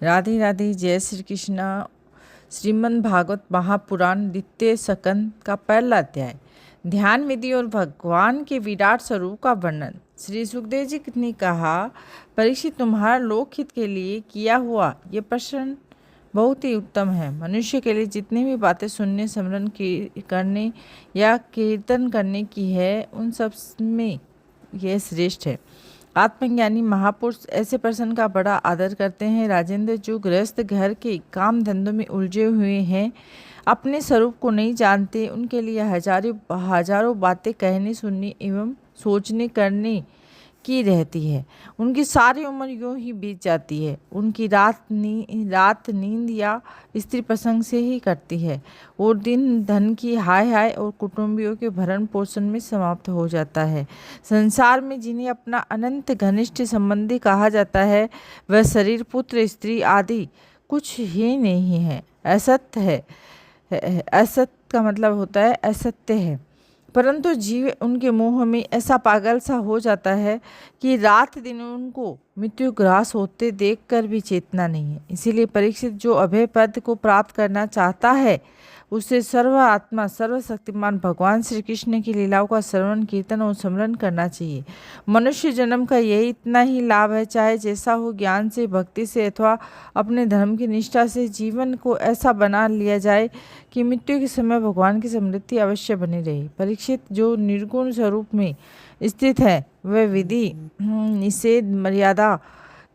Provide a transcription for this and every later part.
राधे राधे। जय श्री कृष्ण। श्रीमद् भागवत महापुराण द्वितीय स्कंद का पहला अध्याय, ध्यान विधि और भगवान के विराट स्वरूप का वर्णन। श्री सुखदेव जी ने कहा, परीक्षित, तुम्हारा लोकहित के लिए किया हुआ ये प्रश्न बहुत ही उत्तम है। मनुष्य के लिए जितनी भी बातें सुनने, स्मरण करने या कीर्तन करने की है, उन सब में यह श्रेष्ठ है। आत्मज्ञानी महापुरुष ऐसे पर्सन का बड़ा आदर करते हैं। राजेंद्र, जो गृहस्थ घर के काम धंधों में उलझे हुए हैं, अपने स्वरूप को नहीं जानते, उनके लिए हजारों बातें कहने, सुनने एवं सोचने करने की रहती है। उनकी सारी उम्र यूं ही बीत जाती है। उनकी रात नींद या स्त्री प्रसंग से ही कटती है और दिन धन की हाय हाय और कुटुंबियों के भरण पोषण में समाप्त हो जाता है। संसार में जिन्हें अपना अनंत घनिष्ठ संबंधी कहा जाता है, वह शरीर, पुत्र, स्त्री आदि कुछ ही नहीं है, असत्य है। असत्य का मतलब होता है असत्य है। परंतु जीव उनके मोह में ऐसा पागल सा हो जाता है कि रात दिन उनको मृत्यु ग्रास होते देखकर भी चेतना नहीं है। इसीलिए परीक्षित, जो अभय पद को प्राप्त करना चाहता है, उसे सर्व आत्मा सर्वशक्तिमान भगवान श्री कृष्ण की लीलाओं का श्रवण, कीर्तन और स्मरण करना चाहिए। मनुष्य जन्म का यही इतना ही लाभ है, चाहे जैसा हो, ज्ञान से, भक्ति से अथवा अपने धर्म की निष्ठा से जीवन को ऐसा बना लिया जाए कि मृत्यु के समय भगवान की समृद्धि अवश्य बनी रहे। परीक्षित, जो निर्गुण स्वरूप में स्थित है, वह विधि निषेध मर्यादा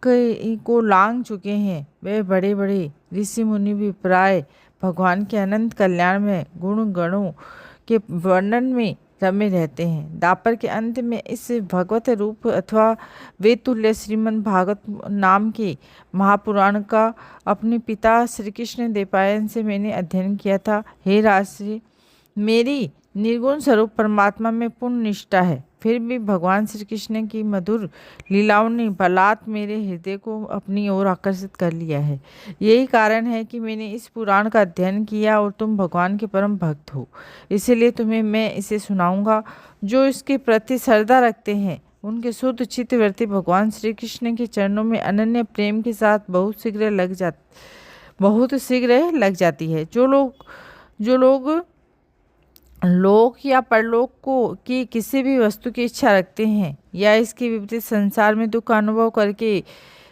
को लांघ चुके हैं। वे बड़े बड़े ऋषि मुनि भी प्राय भगवान के अनंत कल्याण में गुण गणों के वर्णन में रमे रहते हैं। दापर के अंत में इस भगवत रूप अथवा वेतुल्य श्रीमद् भागवत नाम के महापुराण का अपने पिता श्री कृष्ण देवपायन से मैंने अध्ययन किया था। हे राजश्री, मेरी निर्गुण स्वरूप परमात्मा में पूर्ण निष्ठा है, फिर भी भगवान श्री कृष्ण की मधुर लीलाओं ने बलात् मेरे हृदय को अपनी ओर आकर्षित कर लिया है। यही कारण है कि मैंने इस पुराण का अध्ययन किया और तुम भगवान के परम भक्त हो, इसलिए तुम्हें मैं इसे सुनाऊंगा। जो इसके प्रति श्रद्धा रखते हैं, उनके शुद्ध चित्तवृत्ति भगवान श्री कृष्ण के चरणों में अनन्य प्रेम के साथ बहुत शीघ्र लग जाती है। जो लोग लोक या परलोक को की किसी भी वस्तु की इच्छा रखते हैं या इसके विपरीत संसार में दुख अनुभव करके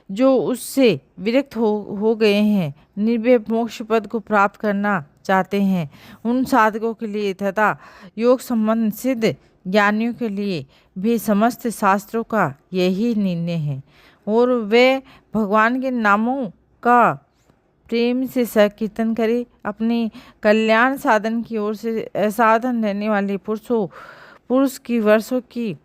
जो उससे विरक्त हो गए हैं, निर्भय मोक्ष पद को प्राप्त करना चाहते हैं, उन साधकों के लिए तथा योग संबंध सिद्ध ज्ञानियों के लिए भी समस्त शास्त्रों का यही निर्णय है। और वे भगवान के नामों का प्रेम से संकीर्तन करे। अपने कल्याण साधन की ओर से असाधन रहने वाले पुरुष की वर्षों की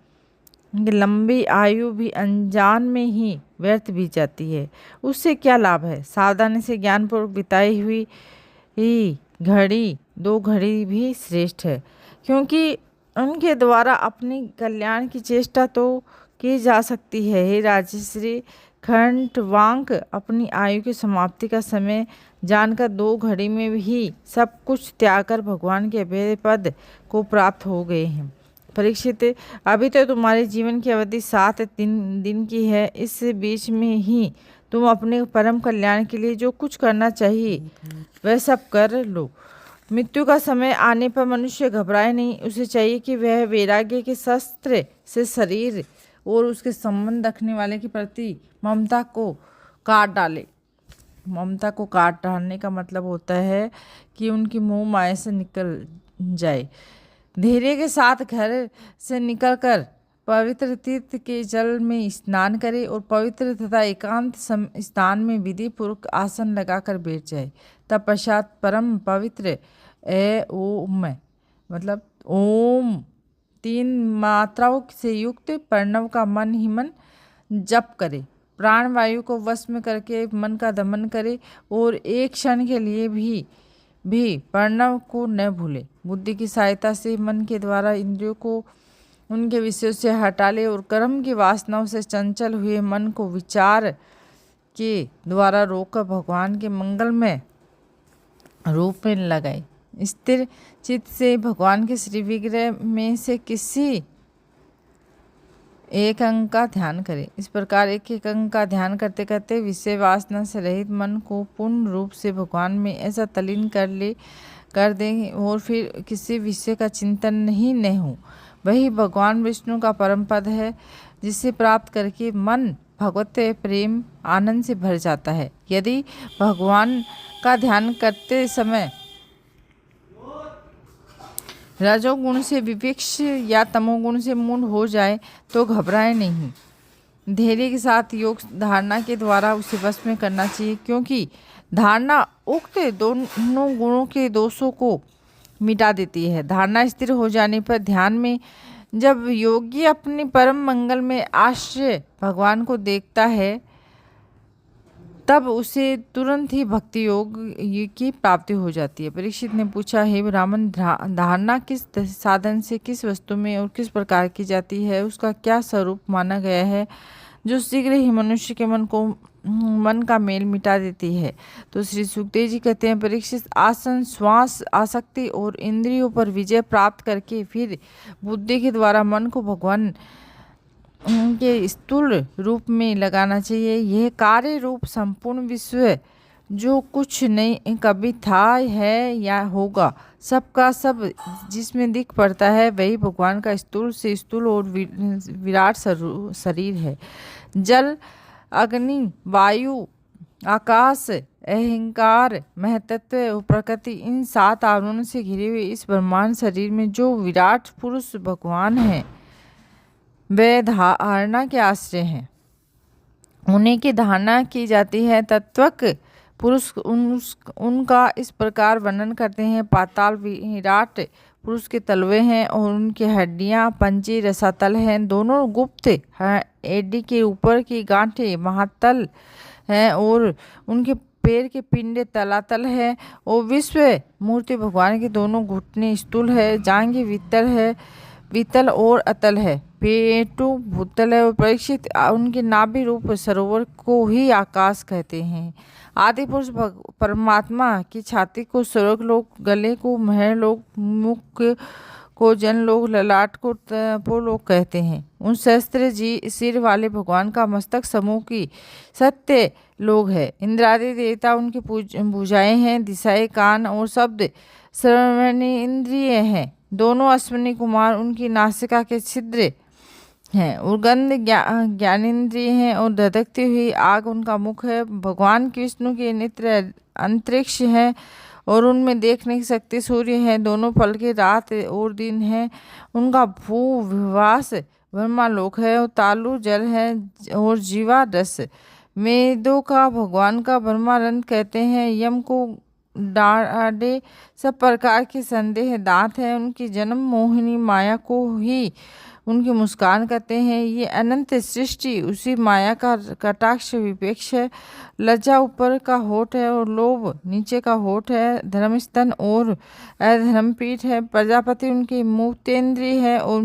लंबी आयु भी अनजान में ही व्यर्थ बीत जाती है। उससे क्या लाभ है? सावधानी से ज्ञानपूर्वक बिताई हुई घड़ी 2 घड़ी भी श्रेष्ठ है, क्योंकि उनके द्वारा अपनी कल्याण की चेष्टा तो की जा सकती है। हे राजश्री, खंडवांक अपनी आयु की समाप्ति का समय जानकर 2 घड़ी में ही सब कुछ त्याग कर भगवान के अभय पद को प्राप्त हो गए हैं। परीक्षित, अभी तो तुम्हारे जीवन की अवधि 7 दिन की है। इस बीच में ही तुम अपने परम कल्याण के लिए जो कुछ करना चाहिए वह सब कर लो। मृत्यु का समय आने पर मनुष्य घबराए नहीं। उसे चाहिए कि वह वैराग्य के शस्त्र से शरीर और उसके संबंध रखने वाले के प्रति ममता को काट डाले। ममता को काट डालने का मतलब होता है कि उनकी मोह माया से निकल जाए। धैर्य के साथ घर से निकलकर पवित्र तीर्थ के जल में स्नान करे और पवित्र तथा एकांत स्थान में विधि पूर्वक आसन लगाकर बैठ जाए। तत्पश्चात परम पवित्र ओम मतलब ओम 3 मात्राओं से युक्त प्रणव का मन ही मन जप करे। प्राण वायु को वश में करके मन का दमन करे और एक क्षण के लिए भी प्रणव को न भूले। बुद्धि की सहायता से मन के द्वारा इंद्रियों को उनके विषयों से हटा ले और कर्म की वासनाओं से चंचल हुए मन को विचार के द्वारा रोककर भगवान के मंगलमय रूप में लगाए। स्थिर चित्त से भगवान के श्री विग्रह में से किसी एक अंग का ध्यान करें। इस प्रकार एक एक अंग का ध्यान करते करते विषय वासना से रहित मन को पूर्ण रूप से भगवान में ऐसा तल्लीन कर दें और फिर किसी विषय का चिंतन ही नहीं हो। वही भगवान विष्णु का परम पद है, जिसे प्राप्त करके मन भगवत प्रेम आनंद से भर जाता है। यदि भगवान का ध्यान करते समय रजोगुण से विवश या तमोगुण से मूढ़ हो जाए तो घबराए नहीं। धैर्य के साथ योग धारणा के द्वारा उसे वश में करना चाहिए, क्योंकि धारणा उक्त दोनों गुणों के दोषों को मिटा देती है। धारणा स्थिर हो जाने पर ध्यान में जब योगी अपनी परम मंगल में आश्रय भगवान को देखता है, तब उसे तुरंत ही भक्ति योग की प्राप्ति हो जाती है। परीक्षित ने पूछा, हे ब्राह्मण, धारणा किस साधन से किस वस्तु में और किस प्रकार की जाती है, उसका क्या स्वरूप माना गया है जो शीघ्र ही मनुष्य के मन का मेल मिटा देती है? तो श्री सुखदेव जी कहते हैं, परीक्षित, आसन, श्वास, आसक्ति और इंद्रियों पर विजय प्राप्त करके फिर बुद्धि के द्वारा मन को भगवान के स्थूल रूप में लगाना चाहिए। यह कार्य रूप संपूर्ण विश्व जो कुछ नहीं कभी था, है या होगा, सबका सब जिसमें दिख पड़ता है, वही भगवान का स्थूल से स्थूल और विराट शरीर है। जल, अग्नि, वायु, आकाश, अहंकार, महतत्व और प्रकृति, इन 7 आवरणों से घिरे हुए इस ब्रह्मांड शरीर में जो विराट पुरुष भगवान है, वे धारणा के आश्रय हैं। उन्हीं की धारणा की जाती है। तत्वक पुरुष उनका इस प्रकार वर्णन करते हैं। पाताल विराट पुरुष के तलवे हैं और उनकी हड्डियां पंची रसातल हैं। दोनों गुप्त एडी के ऊपर की गांठें महातल हैं और उनके पैर के पिंडे तलातल है। और विश्व मूर्ति भगवान के दोनों घुटने स्थूल है, जांघें वितल और अतल है, पेटू भूतल है। और परीक्षित, उनके नाभि रूप सरोवर को ही आकाश कहते हैं। आदि पुरुष परमात्मा की छाती को स्वर्गलोक, गले को महलोक, मुख को जनलोक, ललाट को तपोलोक कहते हैं। उन सहस्त्र जी सिर वाले भगवान का मस्तक समूह की सत्य लोग है। इंद्रादि देवता उनकी भुजाएं हैं। दिशाएं कान और शब्द श्रवणी इंद्रिय हैं। दोनों अश्विनी कुमार उनकी नासिका के छिद्र हैं और गंध ज्ञानेन्द्रिय हैं और धधकती हुई आग उनका मुख है। भगवान कृष्ण के नेत्र अंतरिक्ष है और उनमें देखने की शक्ति सूर्य है। दोनों फल के रात और दिन है। उनका भूविवास ब्रह्मालोक है और तालु जल है और जीवा रस। वेदों का भगवान का ब्रह्मानंद कहते हैं। यम को डाढ़े सब प्रकार के संदेह दांत है। उनकी जन्म मोहिनी माया को ही उनकी मुस्कान कहते हैं। ये अनंत सृष्टि उसी माया का कटाक्ष विपेक्ष है। लज्जा ऊपर का होठ है और लोभ नीचे का होठ है। धर्मस्तन और अधर्मपीठ है। प्रजापति उनकी मूतेंद्रिय है और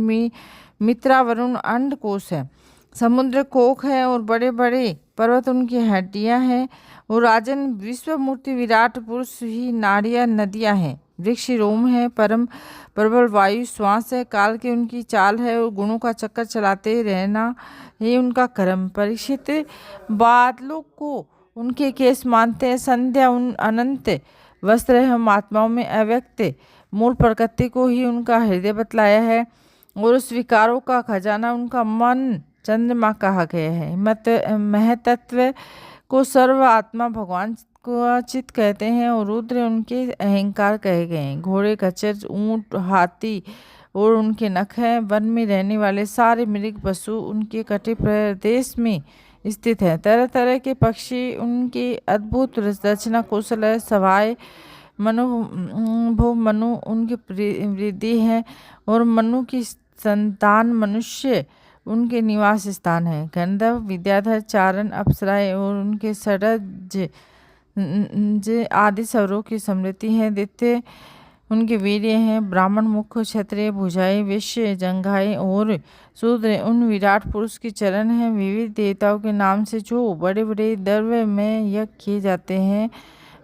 मित्रा वरुण अंडकोश है। समुद्र कोख है और बड़े बड़े पर्वत उनकी हड्डियां हैं। और राजन, विश्व मूर्ति विराट पुरुष ही नाड़ियां नदियां हैं। वृक्ष रोम है। परम प्रबल वायु श्वास है। काल की उनकी चाल है और गुणों का चक्कर चलाते रहना ही उनका कर्म। परीक्षित, बादलों को उनके केस मानते हैं। संध्या उन अनंत वस्त्र है। हम आत्माओं में अव्यक्त मूल प्रकृति को ही उनका हृदय बतलाया है और उस विकारों का खजाना उनका मन चंद्रमा कहा गया है। महतत्व को सर्व आत्मा भगवान को चित कहते हैं और रुद्र उनके अहंकार कहे गए हैं। घोड़े, खच्चर, ऊंट, हाथी और उनके नख हैं। वन में रहने वाले सारे मृग पशु उनके कटे प्रदेश में स्थित हैं। तरह तरह के पक्षी उनकी अद्भुत रचना कौशल है। सवाय मनु उनकी वृद्धि है और मनु की संतान मनुष्य उनके निवास स्थान है। गंधर्व, विद्याधर, चारण, अप्सराएं और उनके सरज आदि स्वरों की स्मृति है। दैत्य उनके वीर्य हैं। ब्राह्मण मुख, क्षत्रिय भुजाएं, वैश्य जंघाएं और शूद्र उन विराट पुरुष की चरण हैं। विविध देवताओं के नाम से जो बड़े बड़े द्रव्य में यज्ञ किए जाते हैं,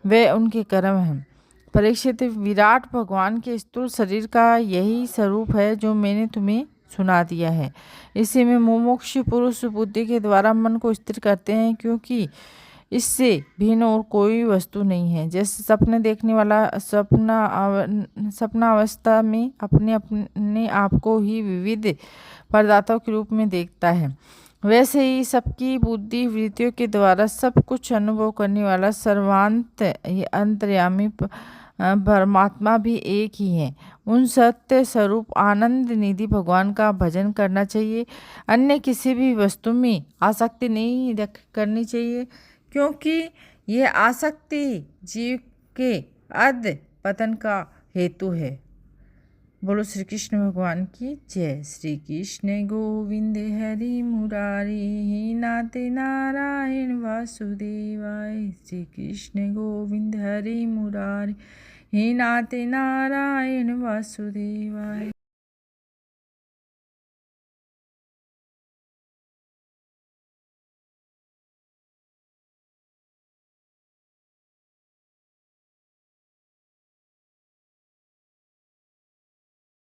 वे उनके कर्म हैं। परीक्षित, विराट भगवान के स्थूल शरीर का यही स्वरूप है जो मैंने तुम्हें सुना दिया है। इसी में मुमुक्षु पुरुष बुद्धि के द्वारा मन को स्थिर करते हैं, क्योंकि इससे भिन्न और कोई वस्तु नहीं है। जैसे सपने देखने वाला सपनावस्था में अपने आप को ही विविध पदार्थों के रूप में देखता है, वैसे ही सबकी बुद्धि वृत्तियों के द्वारा सब कुछ अनुभव करने वाला सर्वांत अंतर्यामी परमात्मा भी एक ही है। उन सत्य स्वरूप आनंद निधि भगवान का भजन करना चाहिए। अन्य किसी भी वस्तु में आसक्ति नहीं करनी चाहिए, क्योंकि यह आसक्ति जीव के अध पतन का हेतु है। बोलो श्री कृष्ण भगवान की जय। श्री कृष्ण गोविंद हरि मुरारी, नाते नारायण वासुदेवाय। श्री कृष्ण गोविंद हरि मुरारी, नाते नारायण वासुदेवाय।